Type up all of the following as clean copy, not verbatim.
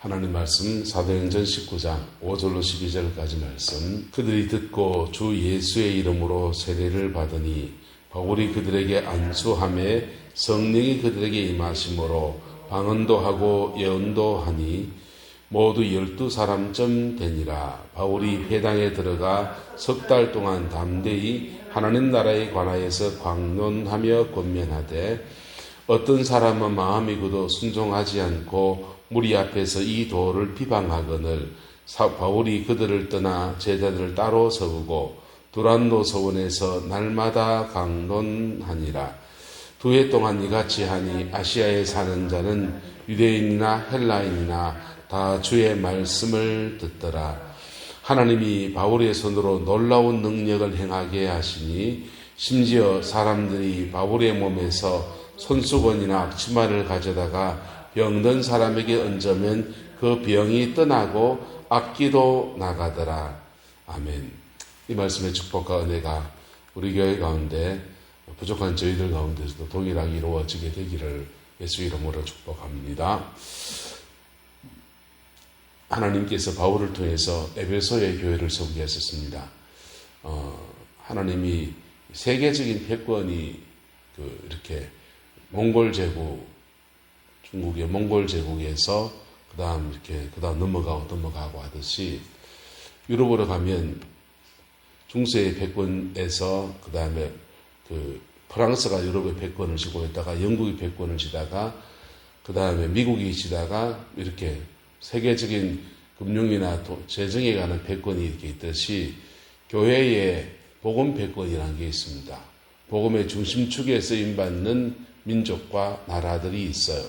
하나님 말씀 사도행전 19장 5절로 12절까지 말씀. 그들이 듣고 주 예수의 이름으로 세례를 받으니 바울이 그들에게 안수하매 성령이 그들에게 임하심으로 방언도 하고 예언도 하니 모두 12사람쯤 되니라. 바울이 회당에 들어가 3달 동안 담대히 하나님 나라에 관하여서 광론하며 권면하되 어떤 사람은 마음이 굳어 순종하지 않고 무리 앞에서 이 도를 비방하거늘 바울이 그들을 떠나 제자들을 따로 세우고 두란노 서원에서 날마다 강론하니라. 2해 동안 이같이 하니 아시아에 사는 자는 유대인이나 헬라인이나 다 주의 말씀을 듣더라. 하나님이 바울의 손으로 놀라운 능력을 행하게 하시니 심지어 사람들이 바울의 몸에서 손수건이나 앞치마를 가져다가 병든 사람에게 얹으면 그 병이 떠나고 악기도 나가더라. 아멘. 이 말씀의 축복과 은혜가 우리 교회 가운데 부족한 저희들 가운데서도 동일하게 이루어지게 되기를 예수 이름으로 축복합니다. 하나님께서 바울을 통해서 에베소의 교회를 세우게 하셨습니다. 하나님이 세계적인 패권이 이렇게 몽골 제국, 중국의 몽골 제국에서 그다음 넘어가고 하듯이 유럽으로 가면 중세의 패권에서 그다음에 프랑스가 유럽의 패권을 쥐고 있다가 영국이 패권을 쥐다가 그다음에 미국이 쥐다가 이렇게 세계적인 금융이나 재정에 관한 패권이 이렇게 있듯이 교회의 복음 패권이라는 게 있습니다. 복음의 중심축에 쓰임받는 민족과 나라들이 있어요.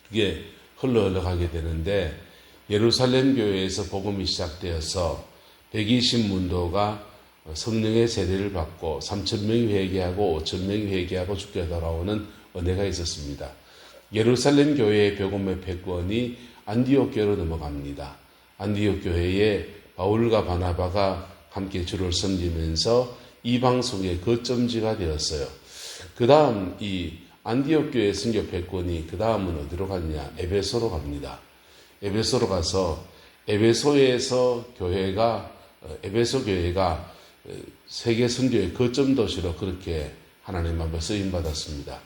그게 흘러가게 되는데 예루살렘 교회에서 복음이 시작되어서 120문도가 성령의 세례를 받고 3,000명이 회개하고 5,000명이 회개하고 죽게 돌아오는 은혜가 있었습니다. 예루살렘 교회의 복음의 패권이 안디옥 교회로 넘어갑니다. 안디옥 교회에 바울과 바나바가 함께 주를 섬기면서 이방 속의 거점지가 되었어요. 그 다음 이 안디옥 교회 선교 패권이 그 다음은 어디로 갔냐? 에베소로 갑니다. 에베소로 가서 에베소에서 에베소 교회가 세계 선교의 거점 도시로 그렇게 하나님 앞에 쓰임 받았습니다.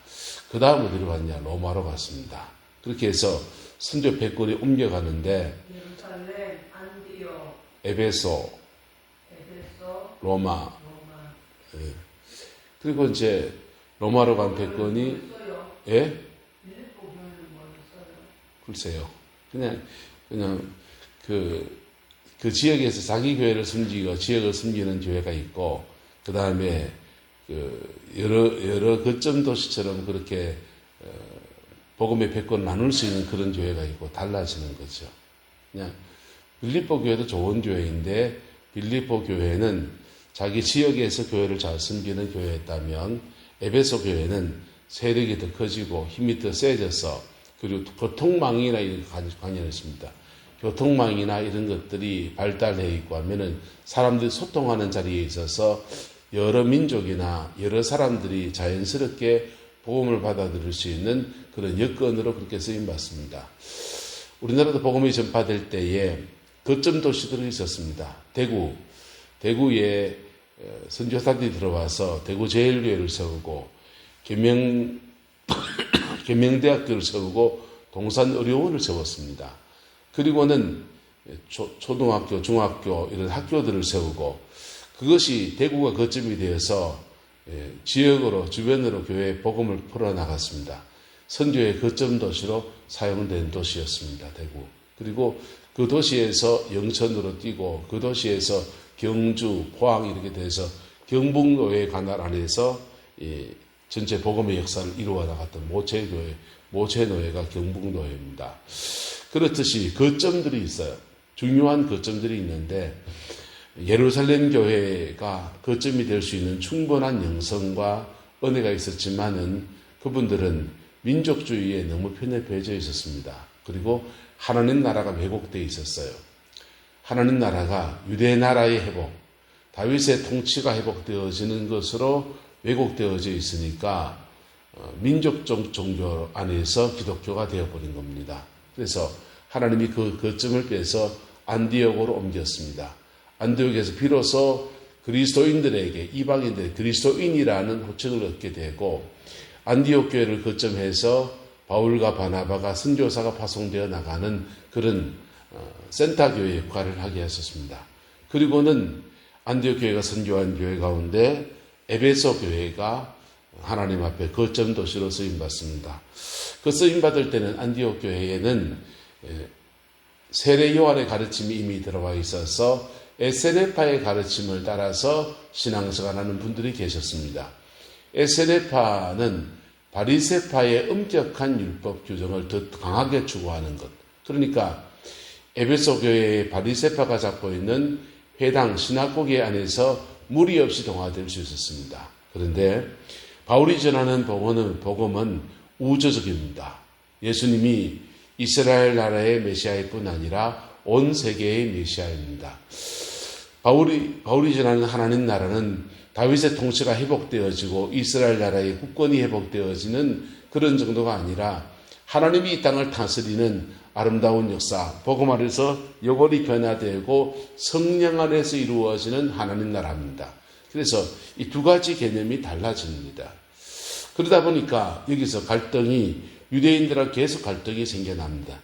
그 다음 어디로 갔냐? 로마로 갔습니다. 그렇게 해서 선교 패권이 옮겨가는데 예루살렘, 안디옥, 에베소, 로마. 예. 그리고 이제 로마로 간 패권이 예? 글쎄요. 그냥 그 지역에서 자기 교회를 숨기고 지역을 숨기는 교회가 있고 그 다음에 여러 거점 도시처럼 그렇게 복음의 패권을 나눌 수 있는 그런 교회가 있고 달라지는 거죠. 그냥 빌립보 교회도 좋은 교회인데 빌립보 교회는 자기 지역에서 교회를 잘 섬기는 교회였다면 에베소 교회는 세력이 더 커지고 힘이 더 세져서 그리고 교통망이나 이런 관련했습니다. 교통망이나 이런 것들이 발달해 있고 하면은 사람들이 소통하는 자리에 있어서 여러 민족이나 여러 사람들이 자연스럽게 복음을 받아들일 수 있는 그런 여건으로 그렇게 쓰임받습니다. 우리나라도 복음이 전파될 때에 거점 도시들이 있었습니다. 대구에 선교사들이 들어와서 대구 제일교회를 세우고 계명대학교를 세우고 동산의료원을 세웠습니다. 그리고는 초등학교, 중학교 이런 학교들을 세우고 그것이 대구가 거점이 되어서 지역으로 주변으로 교회의 복음을 풀어나갔습니다. 선교의 거점 도시로 사용된 도시였습니다. 대구. 그리고 그 도시에서 영천으로 뛰고 그 도시에서 경주, 포항 이렇게 돼서 경북노회 관할 안에서 전체 복음의 역사를 이루어 나갔던 모체노회가 경북노회입니다. 그렇듯이 거점들이 있어요. 중요한 거점들이 있는데 예루살렘 교회가 거점이 될 수 있는 충분한 영성과 은혜가 있었지만은 그분들은 민족주의에 너무 편협해져 있었습니다. 그리고 하나님 나라가 왜곡되어 있었어요. 하나님 나라가 유대 나라의 회복, 다윗의 통치가 회복되어지는 것으로 왜곡되어져 있으니까 민족적 종교 안에서 기독교가 되어버린 겁니다. 그래서 하나님이 그 거점을 빼서 안디옥으로 옮겼습니다. 안디옥에서 비로소 그리스도인들에게 이방인들의 그리스도인이라는 호칭을 얻게 되고 안디옥 교회를 거점해서 바울과 바나바가 선교사가 파송되어 나가는 그런 센터 교회 역할을 하게 하셨습니다. 그리고는 안디옥 교회가 선교한 교회 가운데 에베소 교회가 하나님 앞에 거점 도시로 쓰임받습니다. 그 쓰임받을 때는 안디옥 교회에는 세례 요한의 가르침이 이미 들어와 있어서 에세네파의 가르침을 따라서 신앙생활하는 분들이 계셨습니다. 에세네파는 바리새파의 엄격한 율법 규정을 더 강하게 추구하는 것. 그러니까 에베소 교회의 바리새파가 잡고 있는 회당 시나고게 안에서 무리 없이 동화될 수 있었습니다. 그런데 바울이 전하는 복음은 우주적입니다. 예수님이 이스라엘 나라의 메시아일 뿐 아니라 온 세계의 메시아입니다. 바울이 전하는 하나님 나라는 다윗의 통치가 회복되어지고 이스라엘 나라의 국권이 회복되어지는 그런 정도가 아니라 하나님이 이 땅을 다스리는 아름다운 역사, 복음 안에서 영원히 변화되고 성령 안에서 이루어지는 하나님 나라입니다. 그래서 이 두 가지 개념이 달라집니다. 그러다 보니까 여기서 갈등이 유대인들과 계속 갈등이 생겨납니다.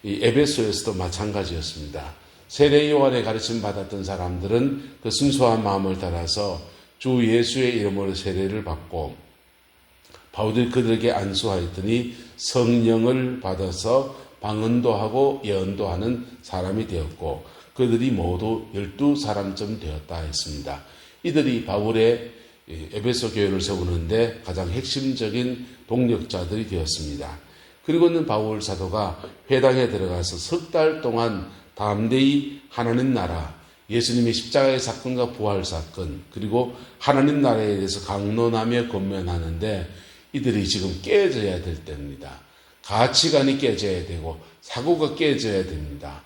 이 에베소에서도 마찬가지였습니다. 세례 요한의 가르침 받았던 사람들은 그 순수한 마음을 따라서 주 예수의 이름으로 세례를 받고 바울이 그들에게 안수하였더니 성령을 받아서 방언도 하고 예언도 하는 사람이 되었고 그들이 모두 12사람쯤 되었다 했습니다. 이들이 바울의 에베소 교회를 세우는데 가장 핵심적인 동력자들이 되었습니다. 그리고는 바울 사도가 회당에 들어가서 석 달 동안 담대히 하나님 나라, 예수님의 십자가의 사건과 부활 사건, 그리고 하나님 나라에 대해서 강론하며 권면하는데 이들이 지금 깨져야 될 때입니다. 가치관이 깨져야 되고 사고가 깨져야 됩니다.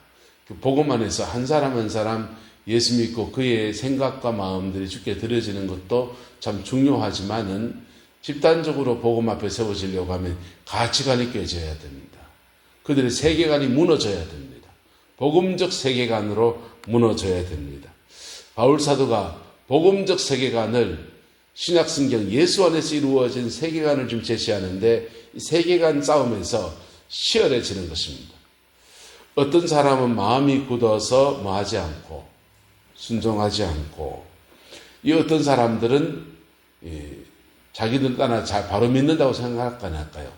그 복음 안에서 한 사람 한 사람 예수 믿고 그의 생각과 마음들이 주께 드려지는 것도 참 중요하지만은 집단적으로 복음 앞에 세워지려고 하면 가치관이 깨져야 됩니다. 그들의 세계관이 무너져야 됩니다. 복음적 세계관으로 무너져야 됩니다. 바울 사도가 복음적 세계관을 신약성경 예수 안에서 이루어진 세계관을 좀 제시하는데 이 세계관 싸움에서 치열해지는 것입니다. 어떤 사람은 마음이 굳어서 뭐하지 않고 순종하지 않고 이 어떤 사람들은 자기들 따라 바로 믿는다고 생각할까요?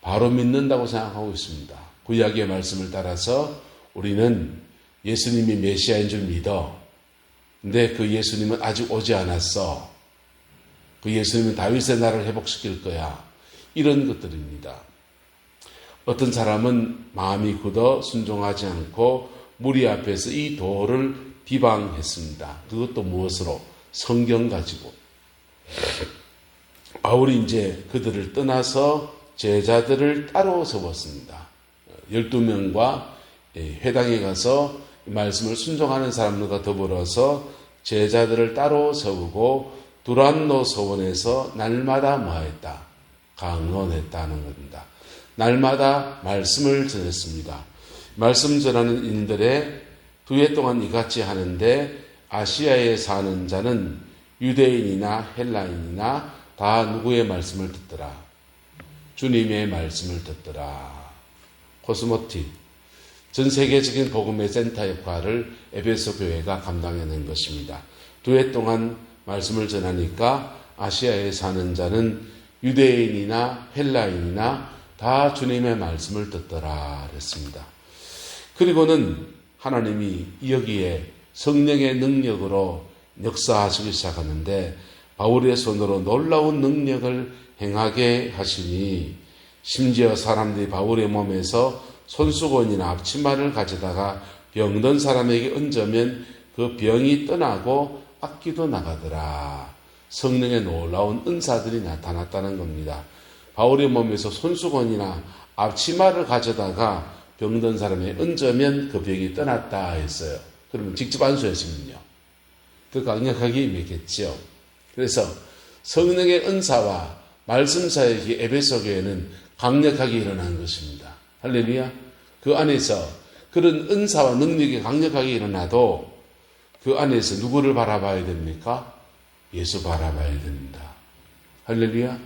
바로 믿는다고 생각하고 있습니다. 구약의 말씀을 따라서 우리는 예수님이 메시아인 줄 믿어. 근데 그 예수님은 아직 오지 않았어. 그 예수님은 다윗의 나라를 회복시킬 거야. 이런 것들입니다. 어떤 사람은 마음이 굳어 순종하지 않고 무리 앞에서 이 도를 비방했습니다. 그것도 무엇으로? 성경 가지고. 바울이 이제 그들을 떠나서 제자들을 따로 세웠습니다. 12명과 회당에 가서 말씀을 순종하는 사람들과 더불어서 제자들을 따로 세우고 두란노 서원에서 날마다 뭐했다? 강론했다는 겁니다. 날마다 말씀을 전했습니다. 말씀 전하는 인들의 2해 동안 이같이 하는데 아시아에 사는 자는 유대인이나 헬라인이나 다 누구의 말씀을 듣더라? 주님의 말씀을 듣더라. 코스모티, 전 세계적인 복음의 센터 역할을 에베소 교회가 감당해낸 것입니다. 2해 동안 말씀을 전하니까 아시아에 사는 자는 유대인이나 헬라인이나 다 주님의 말씀을 듣더라 그랬습니다. 그리고는 하나님이 여기에 성령의 능력으로 역사하시기 시작하는데 바울의 손으로 놀라운 능력을 행하게 하시니 심지어 사람들이 바울의 몸에서 손수건이나 앞치마를 가져다가 병든 사람에게 얹으면 그 병이 떠나고 악기도 나가더라. 성령의 놀라운 은사들이 나타났다는 겁니다. 바울의 몸에서 손수건이나 앞치마를 가져다가 병든 사람에게 얹으면 그 병이 떠났다 했어요. 그러면 직접 안수했으면요. 더 강력하게 임했겠죠. 그래서 성령의 은사와 말씀 사역이 에베소 교회는 강력하게 일어난 것입니다. 할렐루야. 그 안에서 그런 은사와 능력이 강력하게 일어나도 그 안에서 누구를 바라봐야 됩니까? 예수 바라봐야 됩니다. 할렐루야.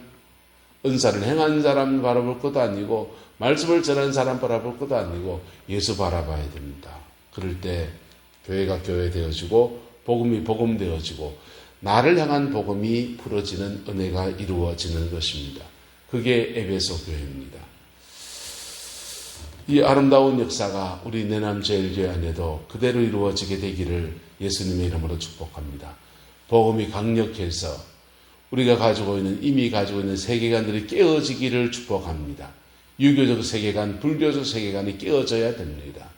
은사를 행한 사람 바라볼 것도 아니고 말씀을 전하는 사람 바라볼 것도 아니고 예수 바라봐야 됩니다. 그럴 때 교회가 교회 되어지고 복음이 복음 되어지고 나를 향한 복음이 풀어지는 은혜가 이루어지는 것입니다. 그게 에베소 교회입니다. 이 아름다운 역사가 우리 내남제일교회 안에도 그대로 이루어지게 되기를 예수님의 이름으로 축복합니다. 복음이 강력해서 우리가 이미 가지고 있는 세계관들이 깨어지기를 축복합니다. 유교적 세계관, 불교적 세계관이 깨어져야 됩니다.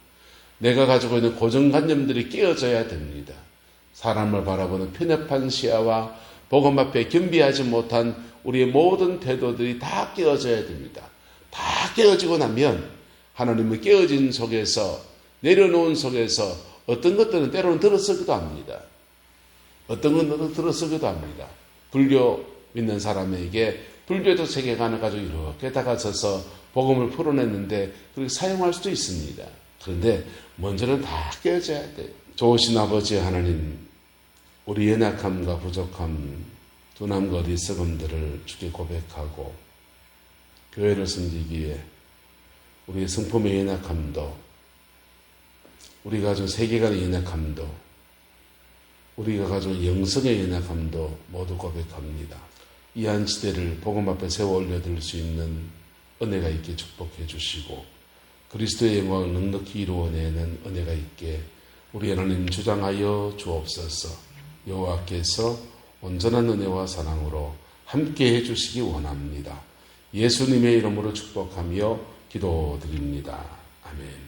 내가 가지고 있는 고정관념들이 깨어져야 됩니다. 사람을 바라보는 편협한 시야와 복음 앞에 겸비하지 못한 우리의 모든 태도들이 다 깨어져야 됩니다. 다 깨어지고 나면 하나님의 깨어진 속에서 내려놓은 속에서 어떤 것들은 때로는 들어서기도 합니다. 어떤 것들은 들어서기도 합니다. 불교 믿는 사람에게 불교적 세계관을 가지고 이렇게 다가서서 복음을 풀어냈는데 그렇게 사용할 수도 있습니다. 그런데 먼저는 다 깨어져야 돼요. 좋으신 아버지 하나님, 우리 연약함과 부족함, 둔함과 어리석음들을 주께 고백하고 교회를 섬기기에 우리의 성품의 연약함도, 우리가 가진 세계관의 연약함도, 우리가 가진 영성의 연약함도 모두 고백합니다. 이 한 시대를 복음 앞에 세워 올려드릴 수 있는 은혜가 있게 축복해 주시고 그리스도의 영광을 넉넉히 이루어내는 은혜가 있게 우리 하나님 주장하여 주옵소서. 여호와께서 온전한 은혜와 사랑으로 함께 해주시기 원합니다. 예수님의 이름으로 축복하며 기도드립니다. 아멘.